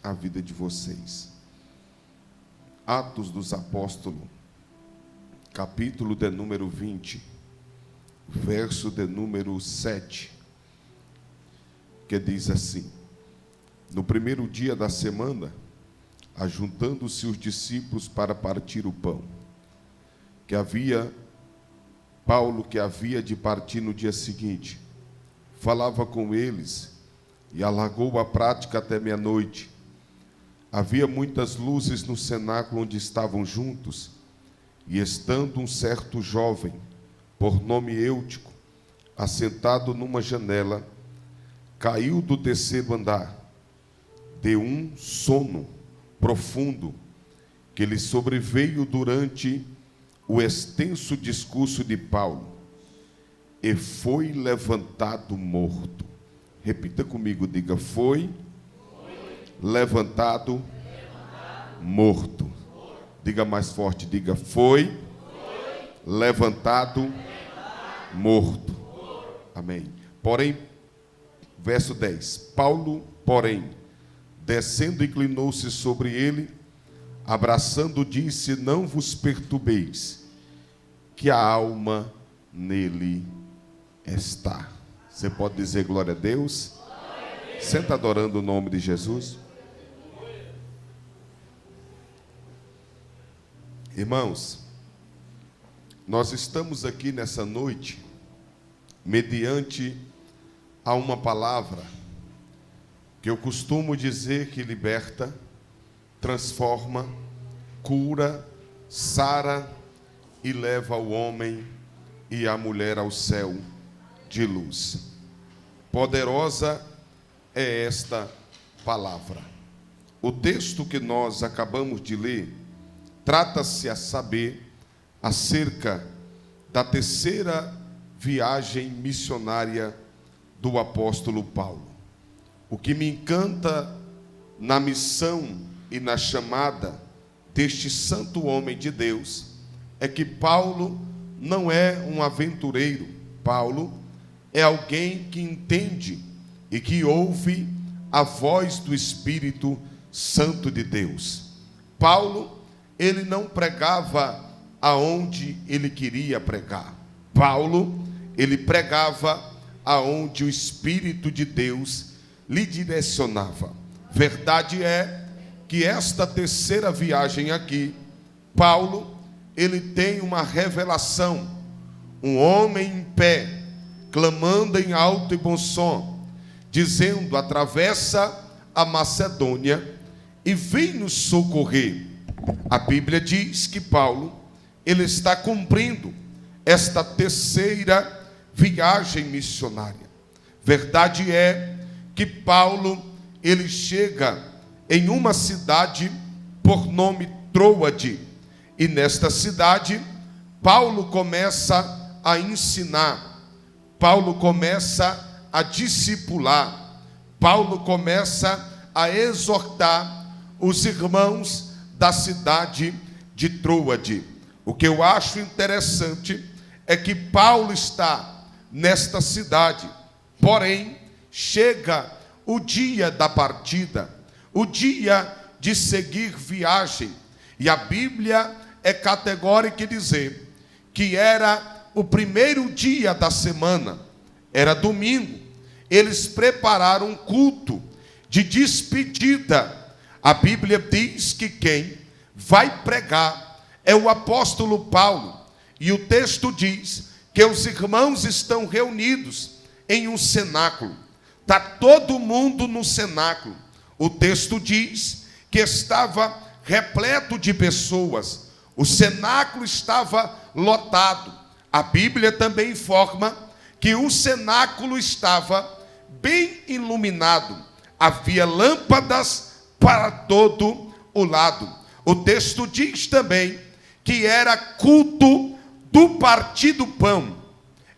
a vida de vocês. Atos dos Apóstolos, capítulo de número 20, verso de número 7, que diz assim: no primeiro dia da semana, ajuntando-se os discípulos para partir o pão, Paulo, que havia de partir no dia seguinte, falava com eles e alargou a prática até meia-noite. Havia muitas luzes no cenáculo onde estavam juntos, e estando um certo jovem, por nome Eutico, assentado numa janela, caiu do terceiro andar, de um sono profundo que lhe sobreveio durante o extenso discurso de Paulo, e foi levantado morto. Repita comigo, diga: foi levantado morto. Diga mais forte, diga: foi levantado morto. Amém. Porém, verso 10: Paulo, porém, descendo, inclinou-se sobre ele, abraçando, disse: não vos perturbeis, que a alma nele está. Você pode dizer glória a Deus? Senta adorando o nome de Jesus. Irmãos, nós estamos aqui nessa noite mediante a uma palavra que eu costumo dizer que liberta, transforma, cura, sara e leva o homem e a mulher ao céu de luz. Poderosa é esta palavra. O texto que nós acabamos de ler trata-se, a saber, acerca da terceira viagem missionária do apóstolo Paulo. O que me encanta na missão e na chamada deste santo homem de Deus é que Paulo não é um aventureiro. Paulo é alguém que entende e que ouve a voz do Espírito Santo de Deus. Paulo, ele não pregava aonde ele queria pregar. Paulo, ele pregava aonde o Espírito de Deus lhe direcionava. Verdade é que esta terceira viagem aqui, Paulo, ele tem uma revelação. Um homem em pé, clamando em alto e bom som, dizendo: atravessa a Macedônia e vem nos socorrer. A Bíblia diz que Paulo, ele está cumprindo esta terceira viagem missionária. Verdade é que Paulo, ele chega em uma cidade por nome Troade, e nesta cidade Paulo começa a ensinar, Paulo começa a discipular, Paulo começa a exortar os irmãos da cidade de Troade. O que eu acho interessante é que Paulo está nesta cidade, porém chega o dia da partida, o dia de seguir viagem, e a Bíblia é categórica em dizer que era o primeiro dia da semana, era domingo. Eles prepararam um culto de despedida. A Bíblia diz que quem vai pregar é o apóstolo Paulo, e o texto diz que os irmãos estão reunidos em um cenáculo. Está todo mundo no cenáculo. O texto diz que estava repleto de pessoas. O cenáculo estava lotado. A Bíblia também informa que o cenáculo estava bem iluminado. Havia lâmpadas para todo o lado. O texto diz também que era culto do partir do pão.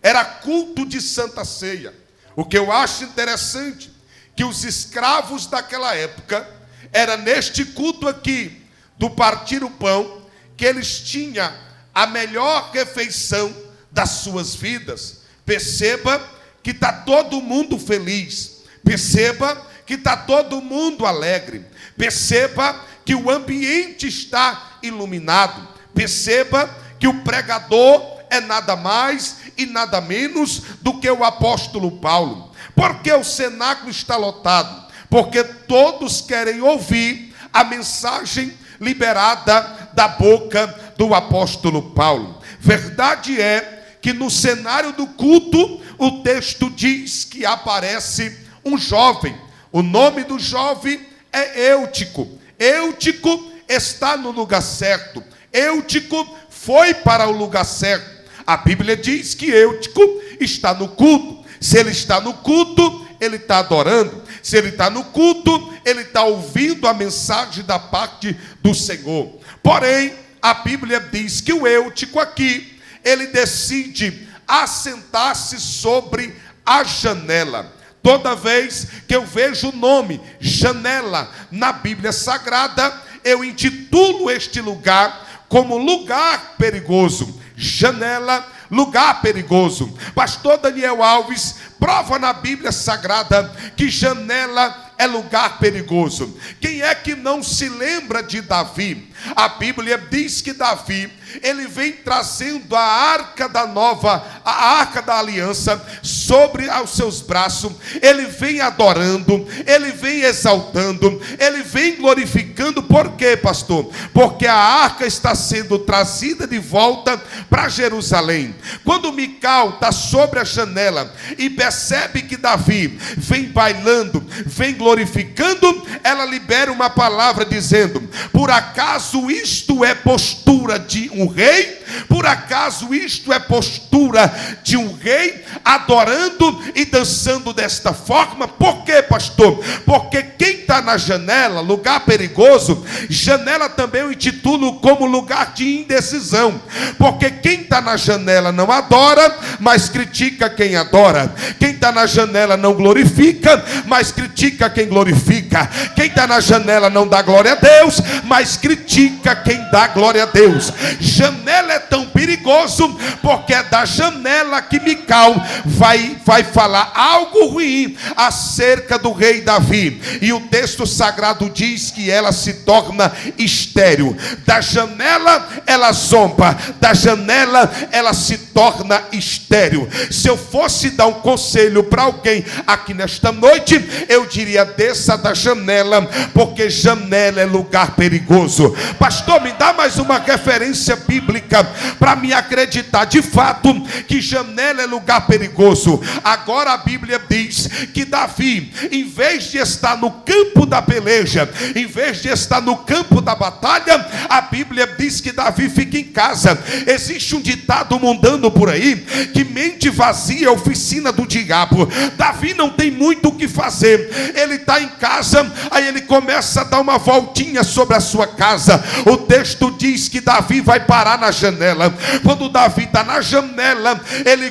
Era culto de Santa Ceia. O que eu acho interessante, que os escravos daquela época, era neste culto aqui, do partir o pão, que eles tinham a melhor refeição das suas vidas. Perceba que está todo mundo feliz. Perceba que está todo mundo alegre. Perceba que o ambiente está iluminado. Perceba que o pregador é nada mais e nada menos do que o apóstolo Paulo. Por que o cenáculo está lotado? Porque todos querem ouvir a mensagem liberada da boca do apóstolo Paulo. Verdade é que no cenário do culto, o texto diz que aparece um jovem. O nome do jovem é Eutico. Eutico está no lugar certo. Eutico foi para o lugar certo. A Bíblia diz que Eutico está no culto. Se ele está no culto, ele está adorando. Se ele está no culto, ele está ouvindo a mensagem da parte do Senhor. Porém, a Bíblia diz que o Eutico aqui, ele decide assentar-se sobre a janela. Toda vez que eu vejo o nome janela na Bíblia Sagrada, eu intitulo este lugar como lugar perigoso. Janela, lugar perigoso. Pastor Daniel Alves prova na Bíblia Sagrada que janela é lugar perigoso. Quem é que não se lembra de Davi? A Bíblia diz que Davi, ele vem trazendo a arca da aliança sobre aos seus braços. Ele vem adorando, ele vem exaltando, ele vem glorificando. Por quê, pastor? Porque a arca está sendo trazida de volta para Jerusalém. Quando Mical está sobre a janela e percebe que Davi vem bailando, vem glorificando, ela libera uma palavra dizendo: por acaso isto é postura de um rei? Por acaso isto é postura de um rei adorando e dançando desta forma? Por quê, pastor? Porque quem está na janela, lugar perigoso, janela também eu intitulo como lugar de indecisão. Porque quem está na janela não adora, mas critica quem adora. Quem está na janela não glorifica, mas critica quem glorifica. Quem está na janela não dá glória a Deus, mas critica quem dá glória a Deus. Janela é tão perigoso porque é da janela que Mical vai falar algo ruim acerca do rei Davi. E o texto sagrado diz que ela se torna estéril. Da janela ela zomba, da janela ela se torna estéril. Se eu fosse dar um conselho para alguém aqui nesta noite, eu diria: desça da janela, porque janela é lugar perigoso. Pastor, me dá mais uma referência bíblica para me acreditar de fato que janela é lugar perigoso. Agora a Bíblia diz que Davi, em vez de estar no campo da peleja, em vez de estar no campo da batalha, a Bíblia diz que Davi fica em casa. Existe um ditado mundano por aí que mente vazia é oficina do diabo. Davi não tem muito o que fazer, ele está em casa, aí ele começa a dar uma voltinha sobre a sua casa. O texto diz que Davi vai parar na janela. Quando Davi está na janela,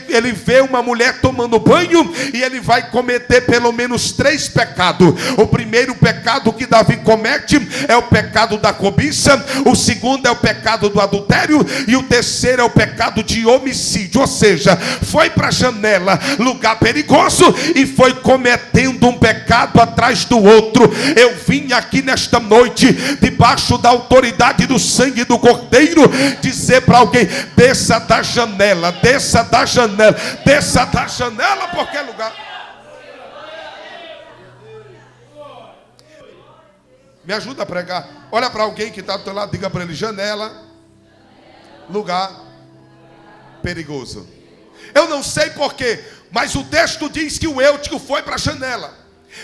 ele vê uma mulher tomando banho e ele vai cometer pelo menos 3 pecados. O primeiro pecado que Davi comete é o pecado da cobiça, o segundo é o pecado do adultério e o terceiro é o pecado de homicídio. Ou seja, foi para a janela, lugar perigoso, e foi cometendo um pecado atrás do outro. Eu vim aqui nesta noite, debaixo da autoridade do sangue do Cordeiro, dizer para alguém: desça da janela, desça da janela, desça da janela, porque é lugar. Me ajuda a pregar. Olha para alguém que está do teu lado, diga para ele: janela, lugar perigoso. Eu não sei porquê, mas o texto diz que o Eutico foi para a janela.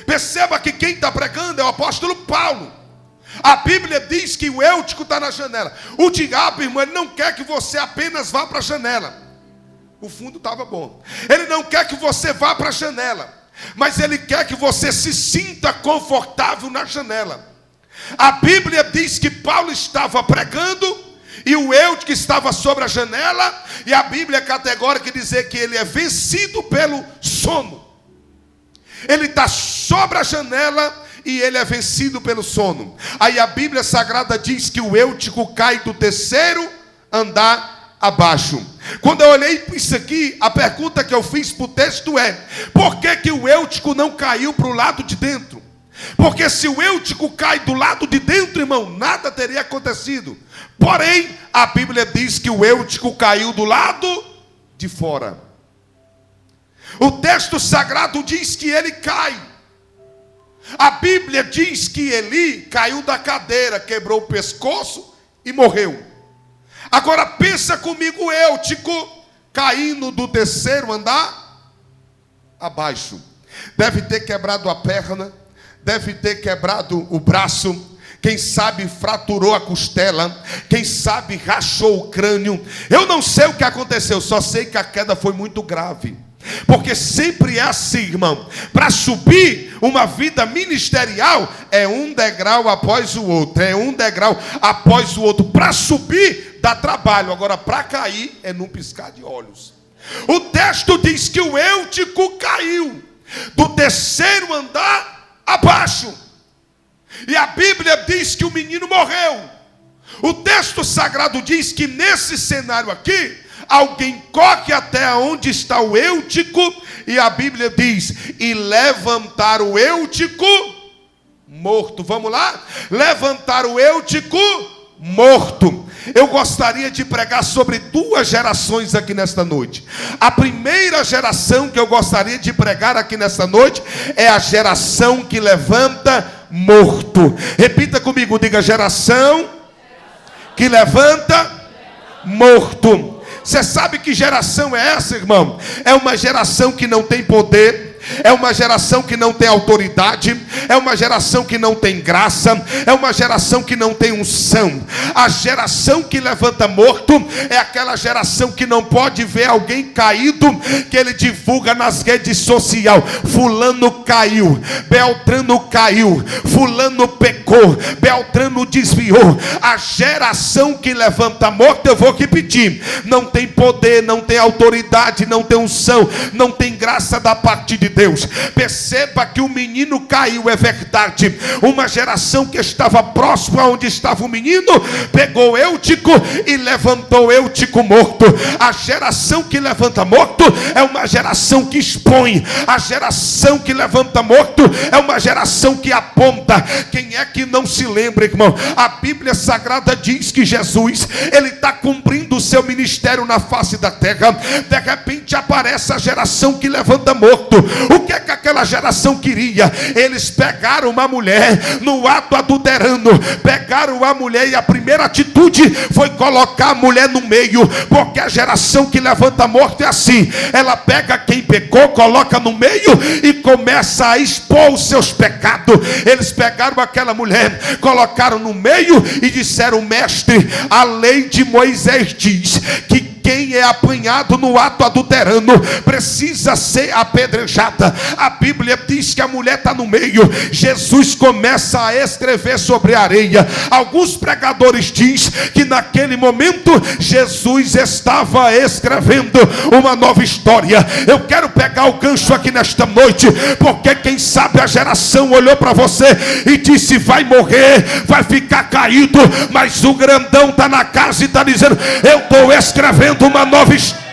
Perceba que quem está pregando é o apóstolo Paulo. A Bíblia diz que o Eutico está na janela. O diabo, irmão, ele não quer que você apenas vá para a janela. O fundo estava bom. Ele não quer que você vá para a janela, mas ele quer que você se sinta confortável na janela. A Bíblia diz que Paulo estava pregando e o Eutico estava sobre a janela, e a Bíblia é categórica dizer que ele é vencido pelo sono. Ele está sobre a janela e ele é vencido pelo sono. Aí a Bíblia Sagrada diz que o Eutico cai do 3º andar abaixo. Quando eu olhei para isso aqui, a pergunta que eu fiz para o texto é: por que o Eutico não caiu para o lado de dentro? Porque se o Eutico cai do lado de dentro, irmão, nada teria acontecido. Porém, a Bíblia diz que o Eutico caiu do lado de fora. O texto sagrado diz que ele cai. A Bíblia diz que Eli caiu da cadeira, quebrou o pescoço e morreu. Agora pensa comigo, o Eutico caindo do terceiro andar abaixo. Deve ter quebrado a perna, deve ter quebrado o braço, quem sabe fraturou a costela, quem sabe rachou o crânio. Eu não sei o que aconteceu, só sei que a queda foi muito grave. Porque sempre é assim, irmão. Para subir uma vida ministerial é um degrau após o outro, é um degrau após o outro. Para subir dá trabalho, agora para cair é num piscar de olhos. O texto diz que o Eutico caiu do terceiro andar abaixo, e a Bíblia diz que o menino morreu. O texto sagrado diz que nesse cenário aqui, alguém corre até onde está o Eutico, e a Bíblia diz, e levantar o Eutico morto. Vamos lá? Levantar o Eutico morto. Eu gostaria de pregar sobre duas gerações aqui nesta noite. A primeira geração que eu gostaria de pregar aqui nesta noite é a geração que levanta morto. Repita comigo, diga: geração que levanta morto. Você sabe que geração é essa, irmão? É uma geração que não tem poder, é uma geração que não tem autoridade, é uma geração que não tem graça, é uma geração que não tem unção. A geração que levanta morto é aquela geração que não pode ver alguém caído, que ele divulga nas redes sociais: fulano caiu, Beltrano caiu, fulano pecou, Beltrano desviou. A geração que levanta morto, eu vou repetir, não tem poder, não tem autoridade, não tem unção, não tem graça da parte de Deus. Perceba que o menino caiu, é verdade. Uma geração que estava próxima onde estava o menino, pegou Eutico e levantou Eutico morto. A geração que levanta morto é uma geração que expõe. A geração que levanta morto é uma geração que aponta. Quem é que não se lembra, irmão? A Bíblia Sagrada diz que Jesus, ele está cumprindo o seu ministério na face da terra. De repente aparece a geração que levanta morto. O que é que aquela geração queria? Eles pegaram uma mulher no ato adulterando, pegaram a mulher, e a primeira atitude foi colocar a mulher no meio, porque a geração que levanta morto é assim: ela pega quem pecou, coloca no meio e começa a expor os seus pecados. Eles pegaram aquela mulher, colocaram no meio e disseram: mestre, a lei de Moisés diz que quem é apanhado no ato adulterando precisa ser apedrejada. A Bíblia diz que a mulher está no meio. Jesus começa a escrever sobre a areia. Alguns pregadores dizem que naquele momento Jesus estava escrevendo uma nova história. Eu quero pegar o gancho aqui nesta noite, porque quem sabe a geração olhou para você e disse: vai morrer, vai ficar caído, mas o grandão está na casa e está dizendo: eu estou escrevendo uma nova história.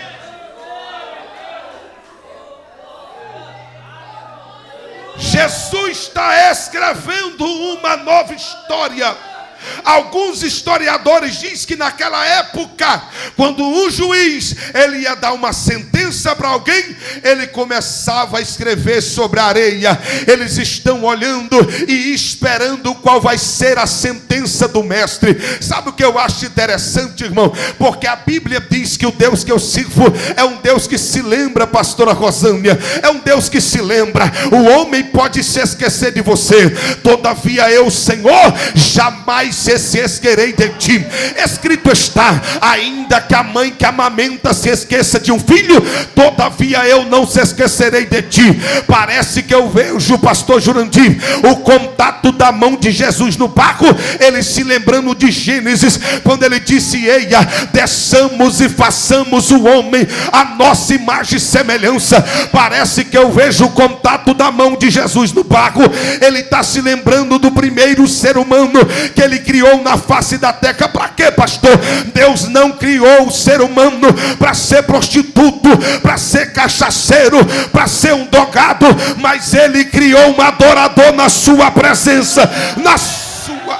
Jesus está escrevendo uma nova história. Alguns historiadores dizem que naquela época, quando um juiz ele ia dar uma sentença para alguém, ele começava a escrever sobre a areia. Eles estão olhando e esperando qual vai ser a sentença do mestre. Sabe o que eu acho interessante, irmão? Porque a Bíblia diz que o Deus que eu sirvo é um Deus que se lembra, pastora Rosânia, é um Deus que se lembra. O homem pode se esquecer de você, todavia eu, Senhor, jamais se esquecerei de ti. Escrito está: ainda que a mãe que amamenta se esqueça de um filho, todavia eu não se esquecerei de ti. Parece que eu vejo, pastor Jurandir, o contato da mão de Jesus no barco. ele se lembrando de Gênesis, quando ele disse: eia, desçamos e façamos o homem a nossa imagem e semelhança. Parece que eu vejo o contato da mão de Jesus no barro. Ele está se lembrando do primeiro ser humano que ele criou na face da terra. Para quê, pastor? Deus não criou o ser humano para ser prostituto, para ser cachaceiro, para ser um drogado, mas ele criou um adorador na sua presença, na sua...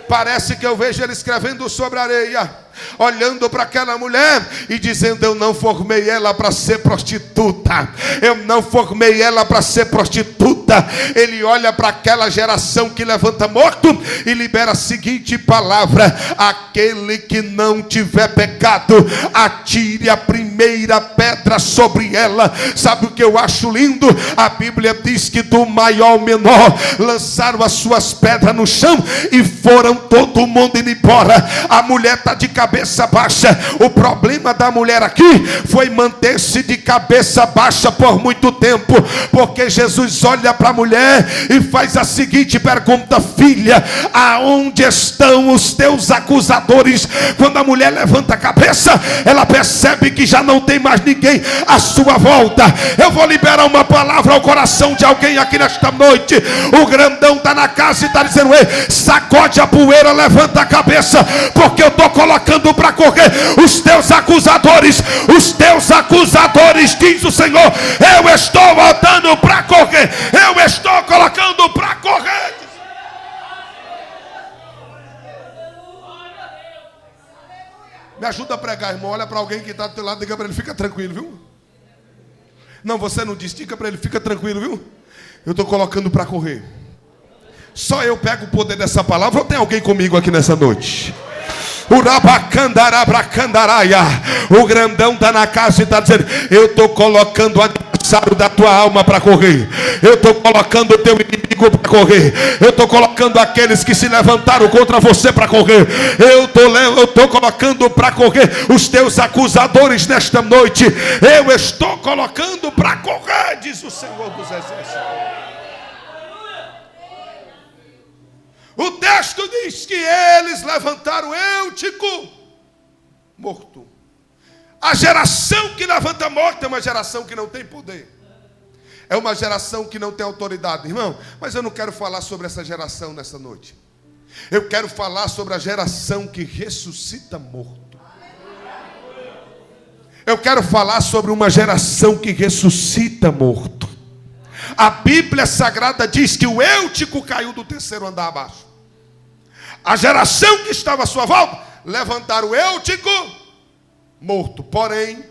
Parece que eu vejo ele escrevendo sobre a areia, olhando para aquela mulher e dizendo: eu não formei ela para ser prostituta, eu não formei ela para ser prostituta. Ele olha para aquela geração que levanta morto e libera a seguinte palavra: aquele que não tiver pecado, atire a primeira pedra sobre ela. Sabe o que eu acho lindo? A Bíblia diz que do maior ao menor lançaram as suas pedras no chão e foram todo mundo indo embora. A mulher está de cabeça baixa. O problema da mulher aqui foi manter-se de cabeça baixa por muito tempo, porque Jesus olha para a mulher e faz a seguinte pergunta: filha, aonde estão os teus acusadores? Quando a mulher levanta a cabeça, ela percebe que já não tem mais ninguém à sua volta. Eu vou liberar uma palavra ao coração de alguém aqui nesta noite. O grandão está na casa e está dizendo: ei, sacode a poeira, levanta a cabeça, porque eu estou colocando para correr os teus acusadores. Os teus acusadores, diz o Senhor, eu estou botando para correr, eu estou colocando para correr. Me ajuda a pregar, irmão. Olha para alguém que está do teu lado, diga para ele: fica tranquilo, viu? Não, você não disse, diga para ele: fica tranquilo, viu? Eu estou colocando para correr. Só eu pego o poder dessa palavra, ou tem alguém comigo aqui nessa noite? O grandão está na casa e está dizendo: eu estou colocando o adversário da tua alma para correr, eu estou colocando o teu inimigo para correr, eu estou colocando aqueles que se levantaram contra você para correr, eu estou colocando para correr os teus acusadores nesta noite, eu estou colocando para correr, diz o Senhor dos Exércitos. O texto diz que eles levantaram Eutico morto. A geração que levanta morto é uma geração que não tem poder. É uma geração que não tem autoridade, irmão. Mas eu não quero falar sobre essa geração nessa noite. Eu quero falar sobre a geração que ressuscita morto. Eu quero falar sobre uma geração que ressuscita morto. A Bíblia Sagrada diz que o Eutico caiu do terceiro andar abaixo. A geração que estava à sua volta levantaram o Eutico morto. Porém,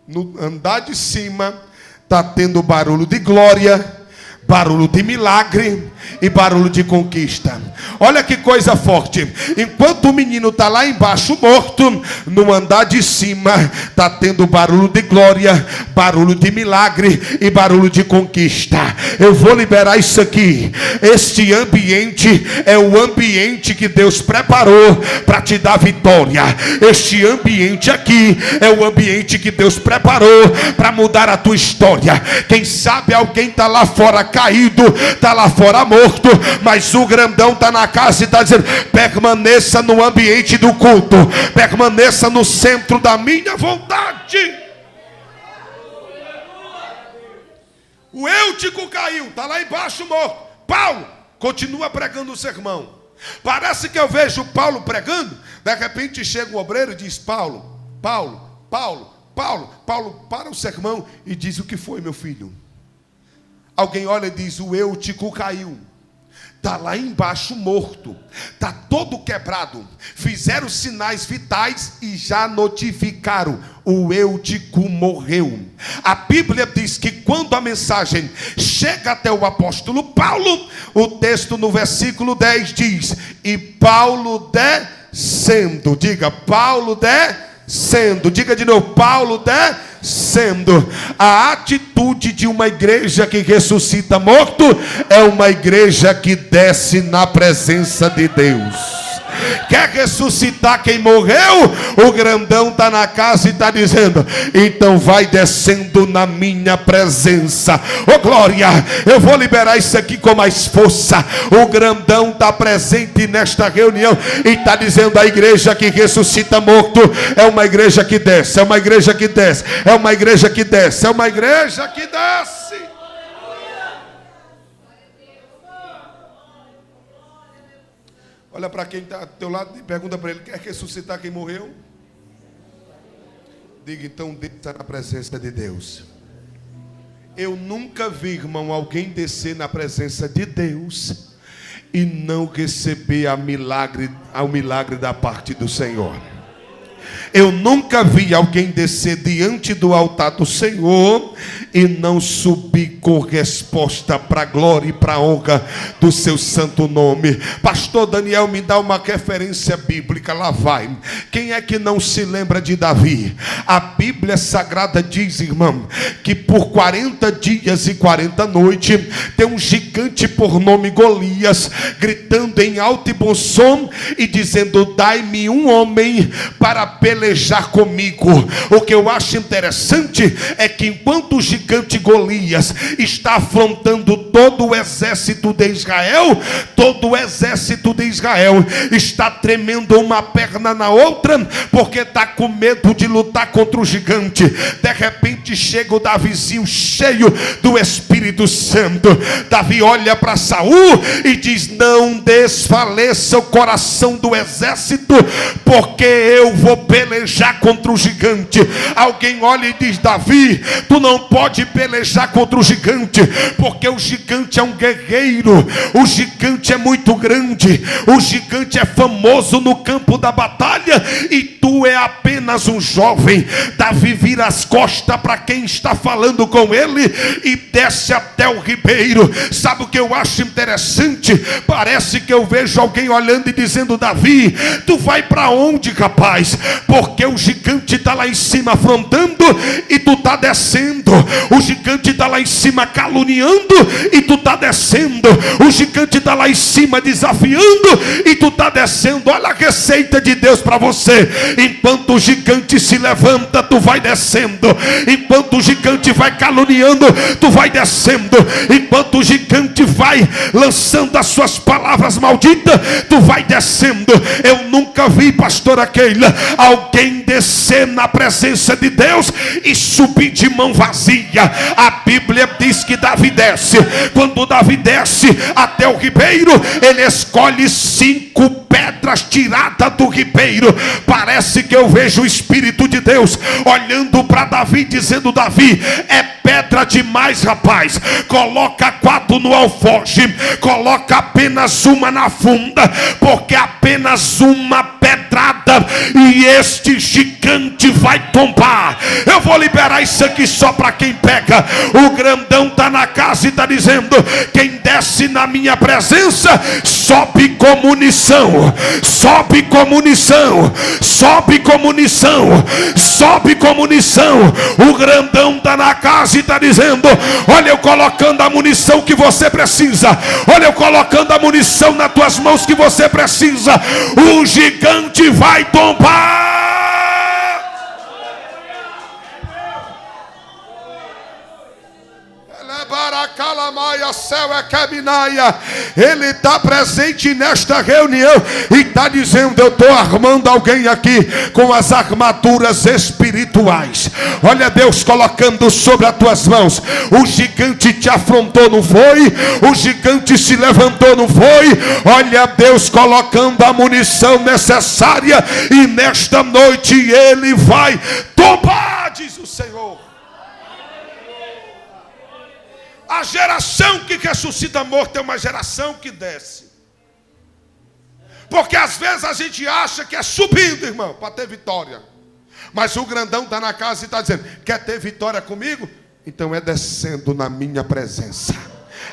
no andar de cima está tendo barulho de glória, barulho de milagre e barulho de conquista. Olha que coisa forte. Enquanto o menino está lá embaixo morto, no andar de cima está tendo barulho de glória, barulho de milagre e barulho de conquista. Eu vou liberar isso aqui. Este ambiente é o ambiente que Deus preparou para te dar vitória. Este ambiente aqui é o ambiente que Deus preparou para mudar a tua história. Quem sabe alguém está lá fora caído, está lá fora morto, mas o grandão está na casa e está dizendo: permaneça no ambiente do culto, permaneça no centro da minha vontade. O Eutico caiu, está lá embaixo morto. Paulo continua pregando o sermão. Parece que eu vejo Paulo pregando. De repente chega um obreiro e diz: Paulo para o sermão e diz: o que foi, meu filho? Alguém olha e diz: o Eutico caiu, está lá embaixo morto, está todo quebrado. Fizeram sinais vitais e já notificaram: o Eutico morreu. A Bíblia diz que quando a mensagem chega até o apóstolo Paulo, o texto no versículo 10 diz: e Paulo descendo, diga Paulo descendo, diga de novo Paulo descendo. A atitude de uma igreja que ressuscita morto é uma igreja que desce na presença de Deus, Quer ressuscitar quem morreu? O grandão está na casa e está dizendo: então vai descendo na minha presença. Ô glória, eu vou liberar isso aqui com mais força. O grandão está presente nesta reunião e está dizendo: a igreja que ressuscita morto é uma igreja que desce, é uma igreja que desce, é uma igreja que desce, é uma igreja que desce. Olha para quem está do teu lado e pergunta para ele: quer ressuscitar quem morreu? Diga então: desça na presença de Deus. Eu nunca vi, irmão, alguém descer na presença de Deus e não receber ao milagre da parte do Senhor. Eu nunca vi alguém descer diante do altar do Senhor e não subir com resposta para a glória e para a honra do seu santo nome. Pastor Daniel, me dá uma referência bíblica. Lá vai. Quem é que não se lembra de Davi? A Bíblia Sagrada diz, irmão, que por 40 dias e 40 noites tem um gigante por nome Golias gritando em alto e bom som e dizendo: dai-me um homem para pelejar comigo. O que eu acho interessante é que enquanto o gigante Golias está afrontando todo o exército de Israel, todo o exército de Israel está tremendo uma perna na outra, porque está com medo de lutar contra o gigante. De repente chega o Davizinho cheio do Espírito Santo. Davi olha para Saul e diz: não desfaleça o coração do exército, porque eu vou pelejar contra o gigante. Alguém olha e diz: Davi, tu não pode pelejar contra o gigante, porque o gigante é um guerreiro, o gigante é muito grande, o gigante é famoso no campo da batalha e tu é apenas um jovem. Davi vira as costas para quem está falando com ele e desce até o ribeiro. Sabe o que eu acho interessante? Parece que eu vejo alguém olhando e dizendo: Davi, tu vai para onde, rapaz? Porque o gigante está lá em cima afrontando e tu está descendo. O gigante está lá em cima caluniando e tu está descendo. O gigante está lá em cima desafiando e tu está descendo. Olha a receita de Deus para você. Enquanto o gigante se levanta, tu vai descendo. Enquanto o gigante vai caluniando, tu vai descendo. Enquanto o gigante vai lançando as suas palavras malditas, tu vai descendo. Eu nunca vi, pastora Keila, alguém descer na presença de Deus e subir de mão vazia. A Bíblia diz que Davi desce. Quando Davi desce até o ribeiro, ele escolhe 5 pedras tiradas do ribeiro. Parece que eu vejo o Espírito de Deus olhando para Davi, dizendo: Davi, é pedra demais, rapaz. Coloca 4 no alforje, coloca apenas uma na funda, porque apenas uma pedrada e este gigante vai tombar. Eu vou liberar isso aqui só para quem pega. O grandão está na casa e está dizendo: quem desce na minha presença sobe com munição, sobe com munição, sobe com munição, sobe com munição. O grandão está na casa e está dizendo: olha, eu colocando a munição que você precisa, olha, eu colocando a munição nas tuas mãos que você precisa. O gigante vai tombar. Ele está presente nesta reunião e está dizendo: eu estou armando alguém aqui com as armaduras espirituais. Olha Deus colocando sobre as tuas mãos. O gigante te afrontou, não foi? O gigante se levantou, não foi? Olha Deus colocando a munição necessária e nesta noite ele vai tombar, diz o Senhor. A geração que ressuscita morto é uma geração que desce. Porque às vezes a gente acha que é subindo, irmão, para ter vitória. Mas o grandão está na casa e está dizendo: quer ter vitória comigo? Então é descendo na minha presença.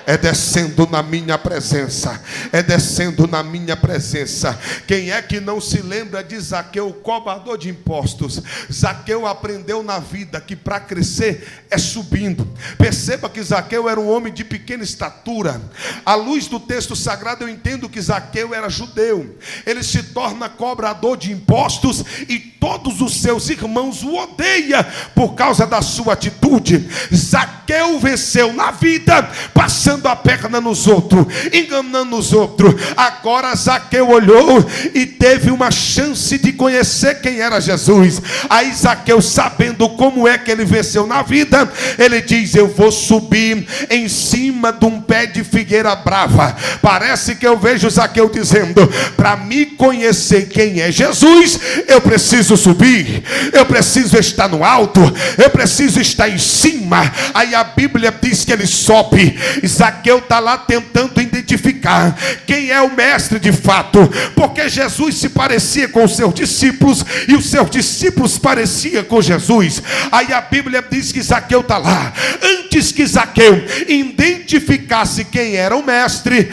É descendo na minha presença. É descendo na minha presença. Quem é que não se lembra de Zaqueu, o cobrador de impostos? Zaqueu aprendeu na vida que para crescer é subindo. Perceba que Zaqueu era um homem de pequena estatura. À luz do texto sagrado eu entendo que Zaqueu era judeu. Ele se torna cobrador de impostos e todos os seus irmãos o odeiam por causa da sua atitude. Zaqueu venceu na vida, passando a perna nos outros, enganando os outros. Agora Zaqueu olhou e teve uma chance de conhecer quem era Jesus. Aí Zaqueu, sabendo como é que ele venceu na vida, ele diz: eu vou subir em cima de um pé de figueira brava. Parece que eu vejo Zaqueu dizendo: para me conhecer quem é Jesus, eu preciso subir, eu preciso estar no alto, eu preciso estar em cima. Aí a Bíblia diz que ele sobe. Zaqueu está lá tentando identificar quem é o mestre de fato, porque Jesus se parecia com os seus discípulos e os seus discípulos pareciam com Jesus. Aí a Bíblia diz que Zaqueu está lá. Antes que Zaqueu identificasse quem era o mestre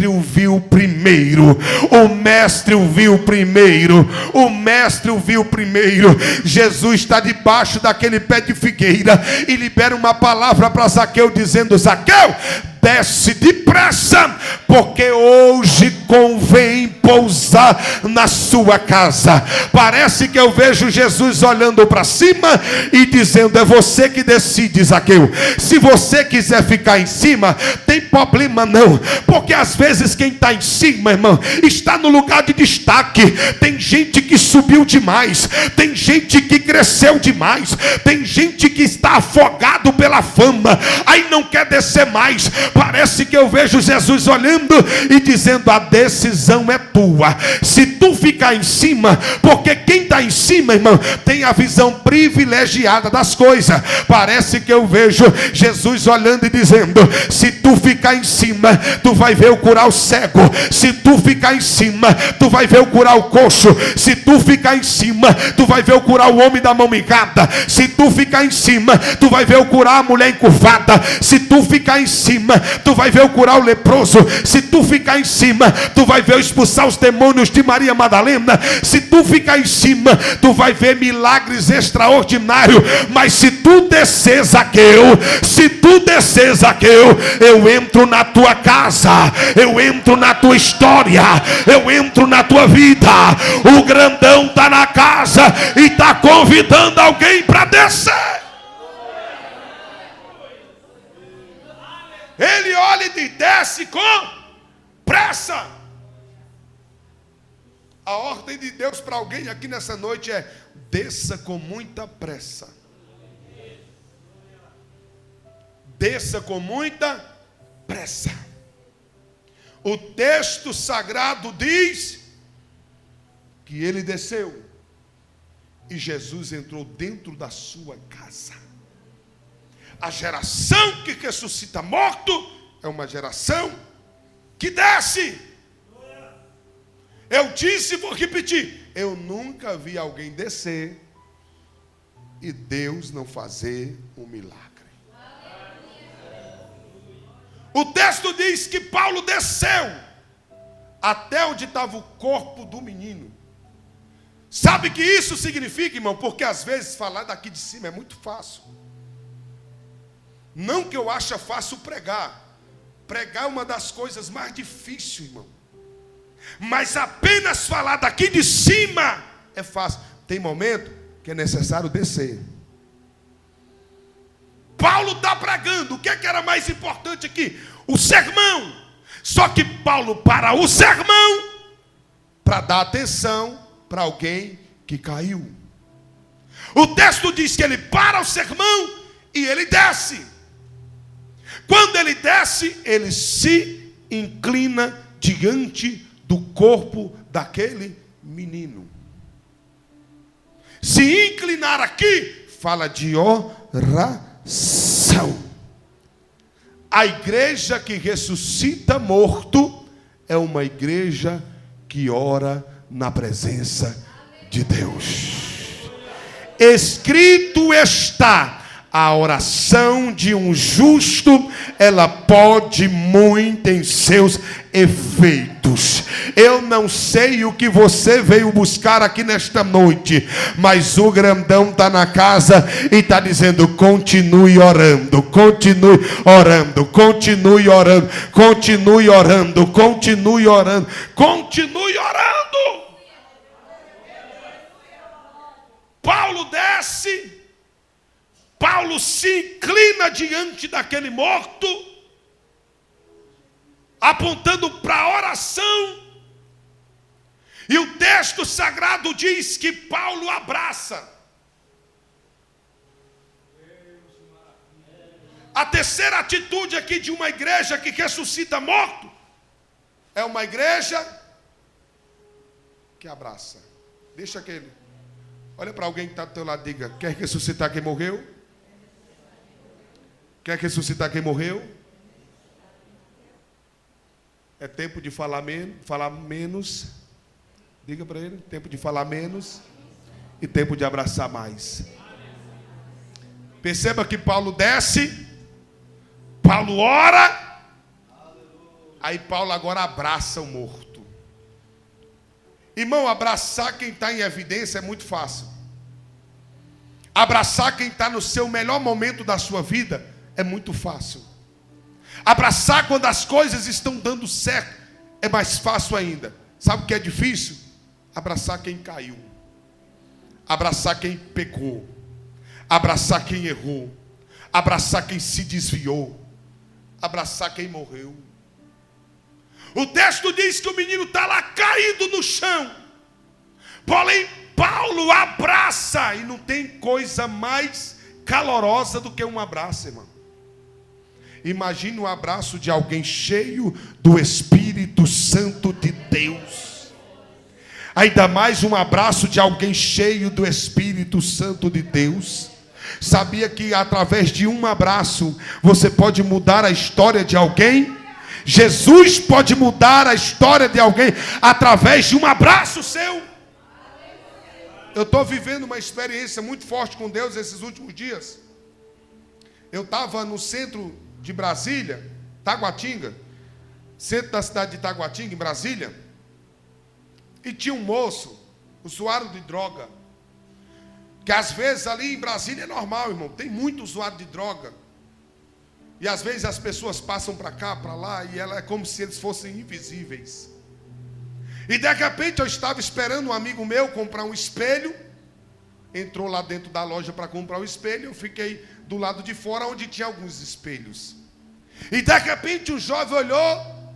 o viu primeiro. O mestre o viu primeiro. O mestre o viu primeiro. Jesus está debaixo daquele pé de figueira e libera uma palavra para Zaqueu, dizendo: Zaqueu, desce depressa, porque hoje convém pousar na sua casa. Parece que eu vejo Jesus olhando para cima e dizendo: é você que decide, Zaqueu. Se você quiser ficar em cima, tem problema não, porque às vezes quem está em cima, irmão, está no lugar de destaque. Tem gente que subiu demais, tem gente que cresceu demais, tem gente que está afogado pela fama, aí não quer descer mais. Parece que eu vejo Jesus olhando e dizendo: a decisão é tua. Se tu ficar em cima, porque quem está em cima, irmão, tem a visão privilegiada das coisas. Parece que eu vejo Jesus olhando e dizendo: se tu ficar em cima, tu vai ver eu curar o cego. Se tu ficar em cima, tu vai ver eu curar o coxo. Se tu ficar em cima, tu vai ver eu curar o homem da mão migada. Se tu ficar em cima, tu vai ver eu curar a mulher encurvada. Se tu ficar em cima, tu vai ver eu curar o leproso. Se tu ficar em cima, tu vai ver eu expulsar os demônios de Maria Madalena. Se tu ficar em cima, tu vai ver milagres extraordinários. Mas se tu descer, Zaqueu, se tu descer, Zaqueu, eu entro na tua casa, eu entro na tua história, eu entro na tua vida. O grandão está na casa e está convidando alguém para descer. Ele olha e desce com pressa. A ordem de Deus para alguém aqui nessa noite é: desça com muita pressa. Desça com muita pressa. O texto sagrado diz que ele desceu e Jesus entrou dentro da sua casa. A geração que ressuscita morto é uma geração que desce. Eu disse e vou repetir: eu nunca vi alguém descer e Deus não fazer um milagre. O texto diz que Paulo desceu até onde estava o corpo do menino. Sabe o que isso significa, irmão? Porque às vezes falar daqui de cima é muito fácil. Não que eu ache fácil pregar. Pregar é uma das coisas mais difíceis, irmão. Mas apenas falar daqui de cima é fácil. Tem momento que é necessário descer. Paulo está pregando. O que era mais importante aqui? O sermão. Só que Paulo para o sermão para dar atenção para alguém que caiu. O texto diz que ele para o sermão e ele desce. Quando ele desce, ele se inclina diante do corpo daquele menino. Se inclinar aqui fala de oração. A igreja que ressuscita morto é uma igreja que ora na presença de Deus. Escrito está: A oração de um justo, ela pode muito em seus efeitos. Eu não sei o que você veio buscar aqui nesta noite, mas o grandão está na casa e está dizendo: continue orando, continue orando, continue orando, continue orando, continue orando, continue orando. Paulo desce, Paulo se inclina diante daquele morto, apontando para a oração. E o texto sagrado diz que Paulo abraça. A terceira atitude aqui de uma igreja que ressuscita morto é uma igreja que abraça. Deixa aquele. Olha para alguém que está do teu lado e diga: quer ressuscitar quem morreu? Quer ressuscitar quem morreu? É tempo de falar menos. Diga para ele: tempo de falar menos e tempo de abraçar mais. Perceba que Paulo desce, Paulo ora, aí Paulo agora abraça o morto. Irmão, abraçar quem está em evidência é muito fácil. Abraçar quem está no seu melhor momento da sua vida é muito fácil. Abraçar quando as coisas estão dando certo é mais fácil ainda. Sabe o que é difícil? Abraçar quem caiu, abraçar quem pecou, abraçar quem errou, abraçar quem se desviou, abraçar quem morreu. O texto diz que o menino está lá caído no chão, porém Paulo abraça, e não tem coisa mais calorosa do que um abraço, irmão. Imagine o abraço de alguém cheio do Espírito Santo de Deus. Ainda mais um abraço de alguém cheio do Espírito Santo de Deus. Sabia que através de um abraço você pode mudar a história de alguém? Jesus pode mudar a história de alguém através de um abraço seu. Eu estou vivendo uma experiência muito forte com Deus esses últimos dias. Eu estava no centro de Brasília, Taguatinga, centro da cidade de Taguatinga, em Brasília, e tinha um moço, usuário de droga, que às vezes ali em Brasília é normal, irmão, tem muito usuário de droga, e às vezes as pessoas passam para cá, para lá, e ela é como se eles fossem invisíveis. E de repente eu estava esperando um amigo meu comprar um espelho, entrou lá dentro da loja para comprar o espelho, eu fiquei do lado de fora onde tinha alguns espelhos. E de repente o jovem olhou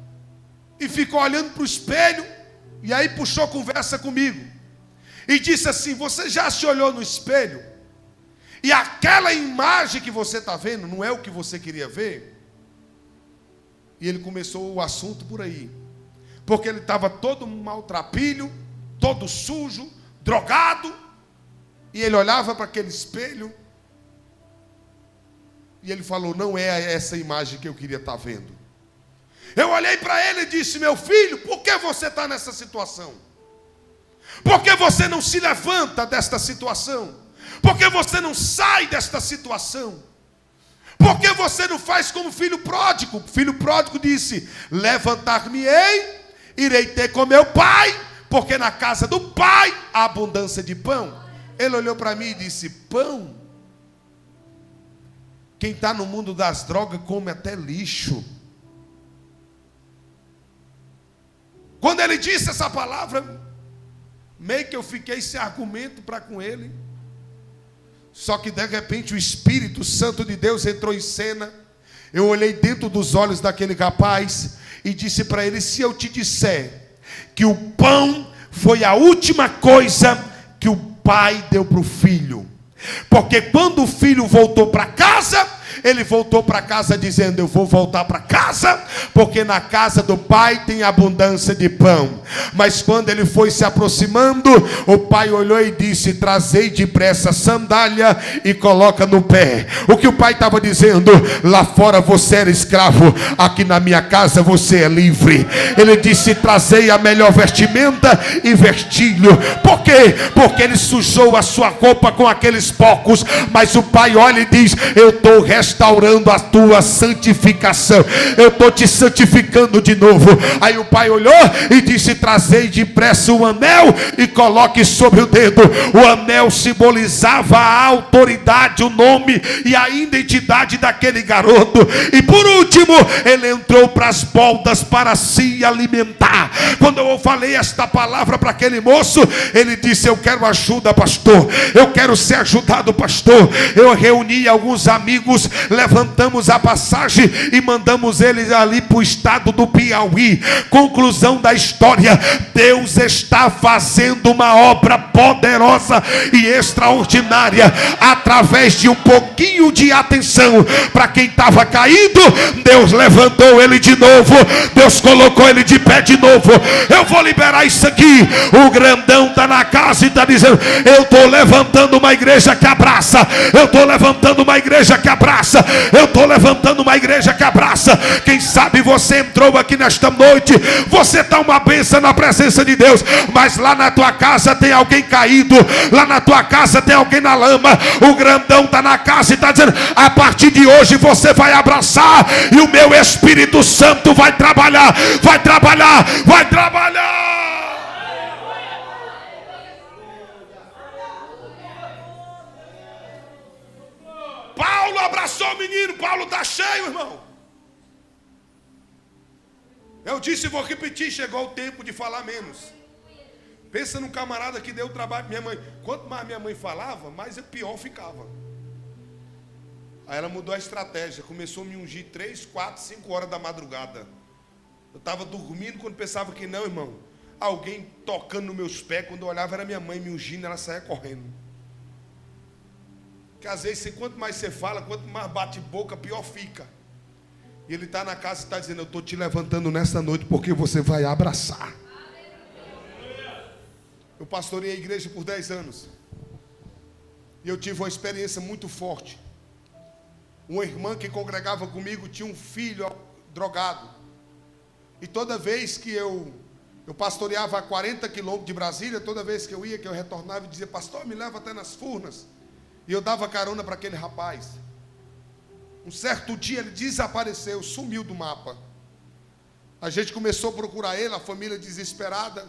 e ficou olhando para o espelho, e aí puxou conversa comigo e disse assim: você já se olhou no espelho e aquela imagem que você está vendo não é o que você queria ver? E ele começou o assunto por aí, porque ele estava todo maltrapilho, todo sujo, drogado, e ele olhava para aquele espelho e ele falou: não é essa imagem que eu queria estar vendo. Eu olhei para ele e disse: meu filho, por que você está nessa situação? Por que você não se levanta desta situação? Por que você não sai desta situação? Por que você não faz como filho pródigo? O filho pródigo disse: levantar-me-ei, irei ter com meu pai, porque na casa do pai há abundância de pão. Ele olhou para mim e disse: pão? Quem está no mundo das drogas come até lixo. Quando ele disse essa palavra, meio que eu fiquei sem argumento para com ele. Só que de repente o Espírito Santo de Deus entrou em cena. Eu olhei dentro dos olhos daquele rapaz e disse para ele: se eu te disser que o pão foi a última coisa que o pai deu para o filho, porque quando o filho voltou para casa, Ele voltou para casa dizendo: eu vou voltar para casa, porque na casa do pai tem abundância de pão. Mas quando ele foi se aproximando, o pai olhou e disse: trazei depressa a sandália e coloca no pé. O que o pai estava dizendo: lá fora você era escravo, aqui na minha casa você é livre. Ele disse: trazei a melhor vestimenta e vestilho. Por quê? Porque ele sujou a sua roupa com aqueles porcos. Mas o pai olha e diz: eu estou restaurando a tua santificação, eu estou te santificando de novo. Aí o pai olhou e disse: trazei depressa o anel e coloque sobre o dedo. O anel simbolizava a autoridade, o nome e a identidade daquele garoto. E por último, ele entrou para as boldas para se alimentar. Quando eu falei esta palavra para aquele moço, ele disse: eu quero ajuda, pastor, eu quero ser ajudado, pastor. Eu reuni alguns amigos, levantamos a passagem e mandamos eles ali para o estado do Piauí. Conclusão da história: Deus está fazendo uma obra poderosa e extraordinária através de um pouquinho de atenção. Para quem estava caído, Deus levantou ele de novo, Deus colocou ele de pé de novo. Eu vou liberar isso aqui. O grandão está na casa e está dizendo: eu estou levantando uma igreja que abraça, eu estou levantando uma igreja que abraça, eu estou levantando uma igreja que abraça. Quem sabe você entrou aqui nesta noite, você está uma bênção na presença de Deus, mas lá na tua casa tem alguém caído, lá na tua casa tem alguém na lama. O grandão está na casa e está dizendo: a partir de hoje você vai abraçar, e o meu Espírito Santo vai trabalhar, vai trabalhar, vai trabalhar. Paulo abraçou o menino. Paulo está cheio, irmão. Eu disse e vou repetir: chegou o tempo de falar menos. Pensa num camarada que deu trabalho. Minha mãe, quanto mais minha mãe falava, mais pior ficava. Aí ela mudou a estratégia, começou a me ungir 3, 4, 5 horas da madrugada. Eu estava dormindo quando pensava que não, irmão. Alguém tocando nos meus pés, quando eu olhava era minha mãe me ungindo, ela saía correndo. Porque às vezes, quanto mais você fala, quanto mais bate boca, pior fica. E ele está na casa e está dizendo: eu estou te levantando nessa noite porque você vai abraçar. Eu pastorei a igreja por 10 anos. E eu tive uma experiência muito forte. Uma irmã que congregava comigo tinha um filho drogado. E toda vez que eu pastoreava a 40 quilômetros de Brasília, toda vez que eu ia, que eu retornava e dizia: pastor, me leva até nas Furnas. E eu dava carona para aquele rapaz. Um certo dia ele desapareceu, sumiu do mapa. A gente começou a procurar ele, a família desesperada.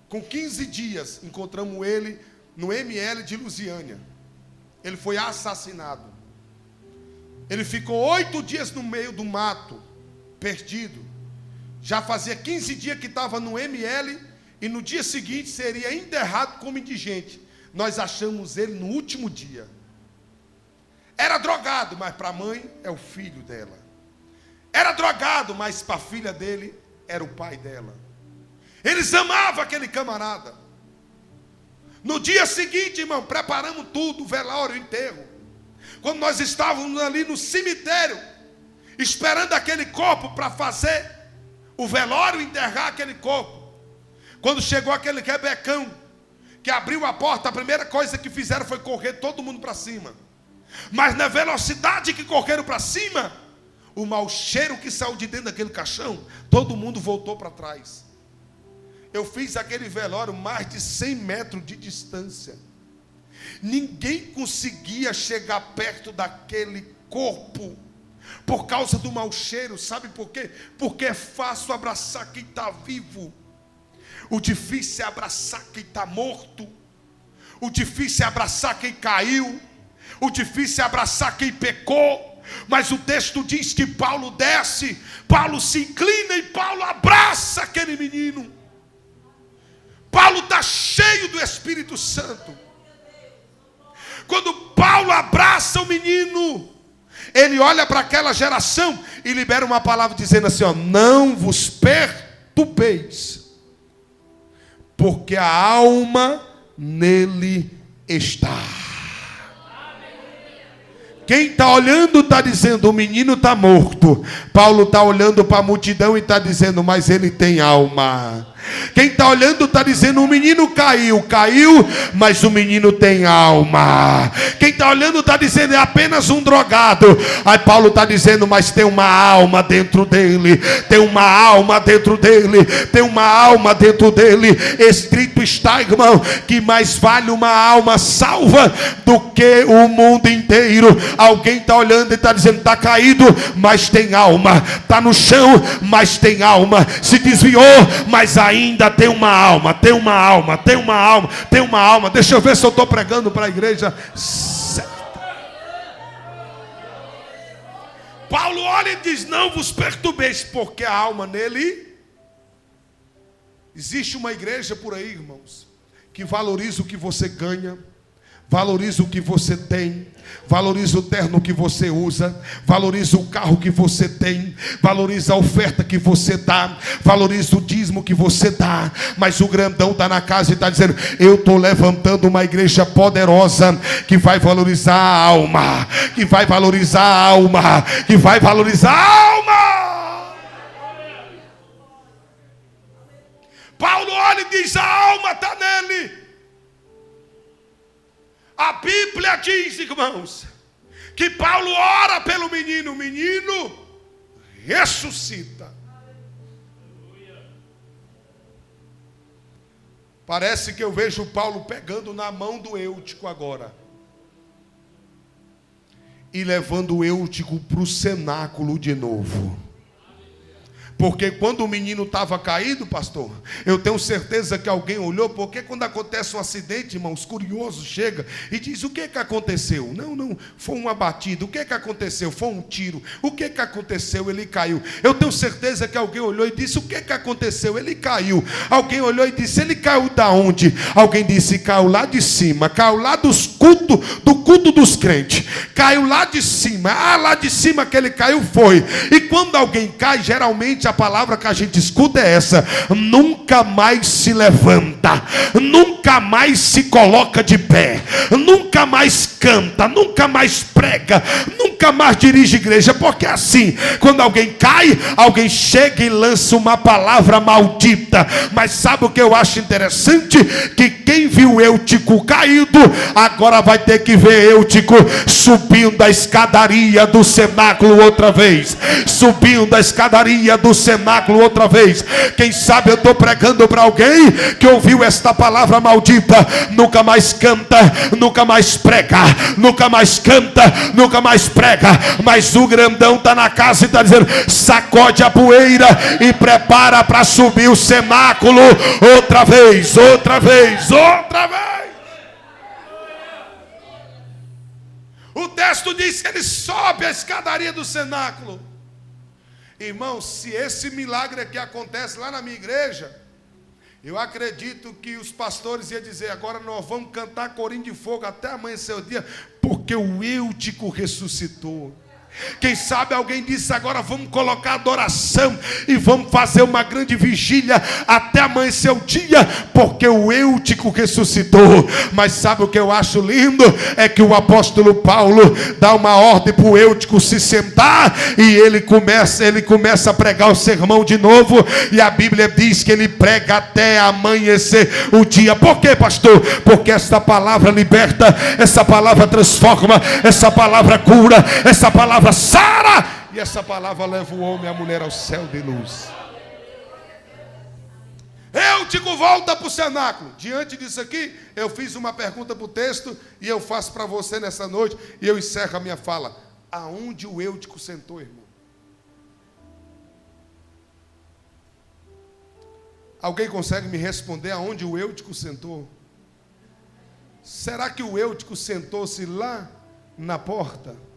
Com 15 dias, encontramos ele no ML de Lusiânia. Ele foi assassinado. Ele ficou 8 dias no meio do mato, perdido. Já fazia 15 dias que estava no ML e no dia seguinte seria enterrado como indigente. Nós achamos ele no último dia. Era drogado, mas para a mãe é o filho dela. Era drogado, mas para a filha dele era o pai dela. Eles amavam aquele camarada. No dia seguinte, irmão, preparamos tudo, velório, enterro. Quando nós estávamos ali no cemitério, esperando aquele corpo para fazer o velório, enterrar aquele corpo. Quando chegou aquele rebecão que abriu a porta, a primeira coisa que fizeram foi correr todo mundo para cima. Mas na velocidade que correram para cima, o mau cheiro que saiu de dentro daquele caixão, todo mundo voltou para trás. Eu fiz aquele velório mais de 100 metros de distância. Ninguém conseguia chegar perto daquele corpo por causa do mau cheiro. Sabe por quê? Porque é fácil abraçar quem está vivo. O difícil é abraçar quem está morto. O difícil é abraçar quem caiu. O difícil é abraçar quem pecou. Mas o texto diz que Paulo desce, Paulo se inclina e Paulo abraça aquele menino. Paulo está cheio do Espírito Santo. Quando Paulo abraça o menino, ele olha para aquela geração e libera uma palavra dizendo assim: ó, não vos perturbeis, porque a alma nele está. Quem está olhando está dizendo, o menino está morto. Paulo está olhando para a multidão e está dizendo, mas ele tem alma. Quem está olhando está dizendo, o menino caiu, mas o menino tem alma. Quem está olhando está dizendo, é apenas um drogado. Aí Paulo está dizendo, mas tem uma alma dentro dele. Tem uma alma dentro dele. Tem uma alma dentro dele. Escrito está, irmão, que mais vale uma alma salva do que o mundo inteiro. Alguém está olhando e está dizendo, está caído, mas tem alma. Está no chão, mas tem alma. Se desviou, mas ainda tem uma alma, tem uma alma, tem uma alma, tem uma alma. Deixa eu ver se eu estou pregando para a igreja certa. Paulo olha e diz, não vos perturbeis, porque a alma nele. Existe uma igreja por aí, irmãos, que valoriza o que você ganha, valoriza o que você tem, valoriza o terno que você usa, valoriza o carro que você tem, valoriza a oferta que você dá, valoriza o dízimo que você dá. Mas o grandão está na casa e está dizendo, eu estou levantando uma igreja poderosa que vai valorizar a alma, que vai valorizar a alma, que vai valorizar a alma. Paulo olha e diz, a alma está nele. A Bíblia diz, irmãos, que Paulo ora pelo menino, o menino ressuscita. Parece que eu vejo Paulo pegando na mão do Eutico agora e levando o Eutico para o cenáculo de novo. Porque quando o menino estava caído, pastor, eu tenho certeza que alguém olhou, porque quando acontece um acidente, irmãos, curioso chega e diz, o que aconteceu? Não, foi uma batida. O que aconteceu? Foi um tiro. O que aconteceu? Ele caiu. Eu tenho certeza que alguém olhou e disse, o que aconteceu? Ele caiu. Alguém olhou e disse, ele caiu da onde? Alguém disse, caiu lá de cima, caiu lá do culto dos crentes, caiu lá de cima. Lá de cima que ele caiu foi. E quando alguém cai, geralmente a palavra que a gente escuta é essa, nunca mais se levanta, nunca mais se coloca de pé, nunca mais canta, nunca mais prega, nunca mais dirige igreja. Porque assim, quando alguém cai, alguém chega e lança uma palavra maldita. Mas sabe o que eu acho interessante? Que quem viu Eutico caído, agora vai ter que ver Eutico subindo a escadaria do cenáculo outra vez, subindo a escadaria do cenáculo outra vez. Quem sabe eu estou pregando para alguém que ouviu esta palavra maldita, nunca mais canta, nunca mais prega, nunca mais canta, nunca mais prega. Mas o grandão está na casa e está dizendo, sacode a poeira e prepara para subir o cenáculo outra vez, outra vez, outra vez. O texto diz que ele sobe a escadaria do cenáculo. Irmão, se esse milagre aqui acontece lá na minha igreja, eu acredito que os pastores iam dizer, agora nós vamos cantar corinho de fogo até amanhecer o dia, porque o Eutico ressuscitou. Quem sabe alguém disse, agora vamos colocar adoração e vamos fazer uma grande vigília até amanhecer o dia, porque o Eutico ressuscitou. Mas sabe o que eu acho lindo? É que o apóstolo Paulo dá uma ordem para o Eutico se sentar e ele começa a pregar o sermão de novo. E a Bíblia diz que ele prega até amanhecer o dia. Por quê, pastor? Porque essa palavra liberta, essa palavra transforma, essa palavra cura, essa palavra sara, e essa palavra leva o homem e a mulher ao céu de luz. Eutico volta para o cenáculo. Diante disso aqui, eu fiz uma pergunta para o texto e eu faço para você nessa noite e eu encerro a minha fala. Aonde o Eutico sentou, irmão? Alguém consegue me responder aonde o Eutico sentou? Será que o Eutico sentou-se lá na porta?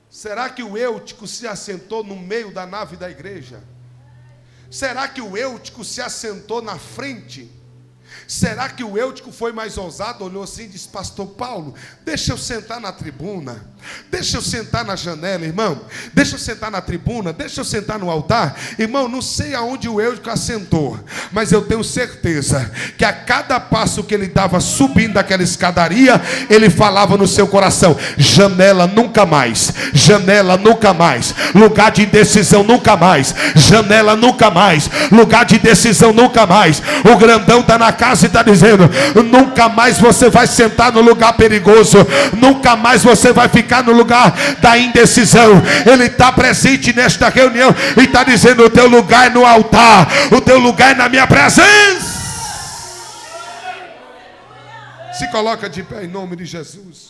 Será que o Eutico se assentou no meio da nave da igreja? Será que o Eutico se assentou na frente? Será que o Eutico foi mais ousado? Olhou assim e disse: pastor Paulo, deixa eu sentar na tribuna, deixa eu sentar na janela, irmão, deixa eu sentar na tribuna, deixa eu sentar no altar. Irmão, não sei aonde o Eutico assentou, mas eu tenho certeza que a cada passo que ele dava subindo aquela escadaria, ele falava no seu coração: janela nunca mais, janela nunca mais, lugar de indecisão nunca mais, janela nunca mais, lugar de decisão nunca mais. O grandão está na casa e está dizendo: nunca mais você vai sentar no lugar perigoso, nunca mais você vai ficar no lugar da indecisão. Ele está presente nesta reunião e está dizendo: o teu lugar é no altar, o teu lugar é na minha presença. Se coloca de pé em nome de Jesus.